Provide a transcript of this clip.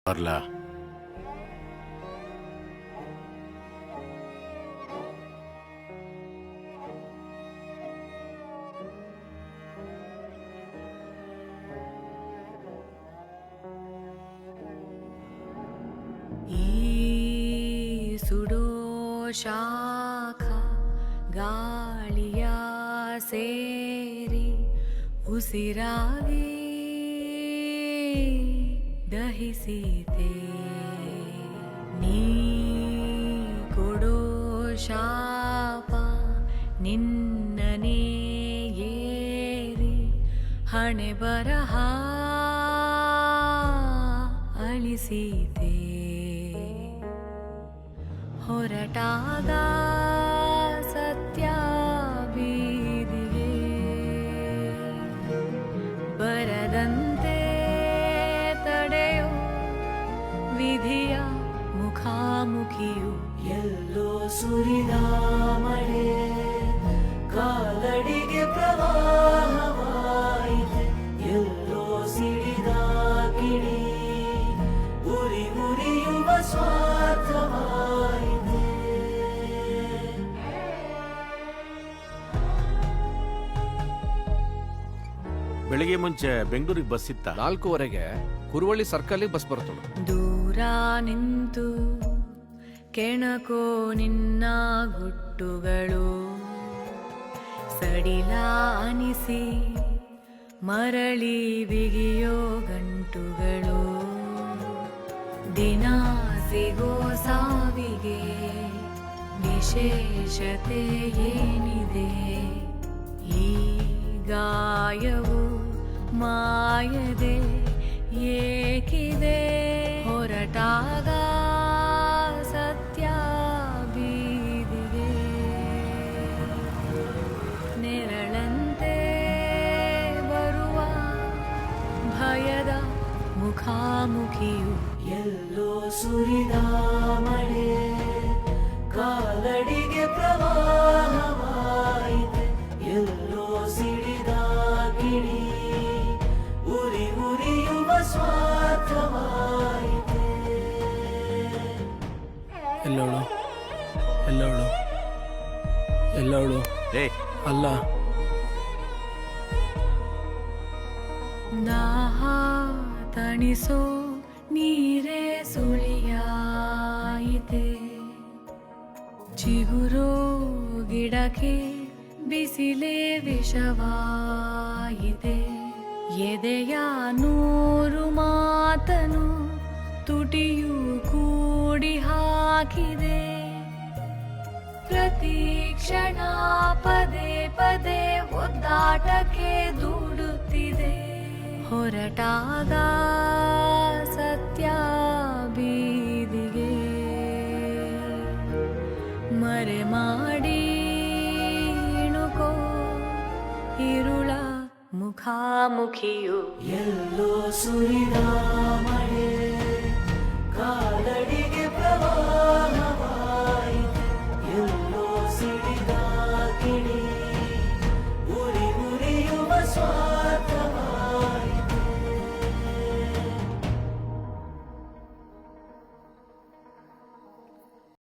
ಬರ್ಲಾ? ಸುಡೋ ಶಾಖ ಗಾಳಿಯ ಸೇರಿ ಉಸಿರಾಗಿ ದಹಿಸಿತೆ. ನೀ ಕೊಡೋ ಶಾಪ ನಿನ್ನನೇ ಏರಿ ಹಣೆ ಬರಹ ಅಳಿಸಿತೆ. ಹೊರಟಾಗ ಸತ್ಯ ಬೀದಿಗೆ ಬರದಂತೆ ತಡೆಯೋ ವಿಧಿಯ ಮುಖಾಮುಖಿಯು. ಎಲ್ಲೋ ಸುರಿದ ಮಳೆ ಕಾಲಡಿಗೆ ಪ್ರವಾಹವಾಯಿತೆ. ಎಲ್ಲೋ ಸಿಡಿದ ಕಿಡಿ ಉರಿ ಉರಿಯುವ ಸ್ವಾರ್ಥವಾಯಿತೆ. ಬೆಳಿಗ್ಗೆ ಮುಂಚೆ ಬೆಂಗಳೂರಿಗೆ ಬಸ್ ಇತ್ತ? 4:15ಗೆ ಕುರುವಳ್ಳಿ ಸರ್ಕಲ್ಗೆ ಬಸ್ ಬರ್ತದೆ. ದೂರ ನಿಂತು ಕೆಣಕೋ ನಿನ್ನ ಗುಟ್ಟುಗಳು ಸಡಿಲ ಅನಿಸಿ ಮರಳಿ ಬಿಗಿಯೋ ಗಂಟುಗಳು. ದಿನ ಸಿಗೋ ಸಾವಿಗೆ ವಿಶೇಷತೆ ಏನಿದೆ? ಈ ಗಾಯವು ಮಾಯದೆ ಏಕಿದೆ? ಹೊರಟಾಗ ಸತ್ಯ ಬೀದಿಗೆ ನೆರಳಂತೆ ಬರುವ ಭಯದ ಮುಖಾಮುಖಿಯು. ಎಲ್ಲೋ ಸುರಿದ ಮಳೆ ಕಾಲಡಿಗೆ ಪ್ರವಾಹವಾಯಿತೆ. ಎಲ್ಲೋ ಸಿಡಿದ ಕಿಡಿ ಉರಿ ಉರಿಯುವ ಸ್ವಾರ್ಥವಾಯಿತೆ. ಎಲ್ಲವಳು ಎಲ್ಲವಳು ಎಲ್ಲವಳು ಏ ಅಲ್ಲ. ದಾಹ ತಣಿಸೋ ನೀರೇ ಸುಳಿಯಾಯಿತೆ. ಚಿಗುರೋ ಗಿಡಕ್ಕೆ ಬಿಸಿಲೇ ವಿಷವಾಯಿತೆ. ಎದೆಯ 100 ಮಾತನು ತುಟಿಯು ಕೂಡಿ ಹಾಕಿದೆ. ಪ್ರತಿ ಕ್ಷಣ ಪದೇ ಪದೇ ಒದ್ದಾಟಕ್ಕೆ ದೂಡುತ್ತಿದೆ. ಹೊರಟಾಗ ಸತ್ಯ ಬೀದಿಗೆ ಮರೆ ಮಾಡಿ ಇಣುಕೋ ಇರುಳ ಮುಖಾಮುಖಿಯು. ಎಲ್ಲೋ ಸುರಿದ ಮಳೆ ಕಾಲಡಿಗೆ ಪ್ರವಾಹ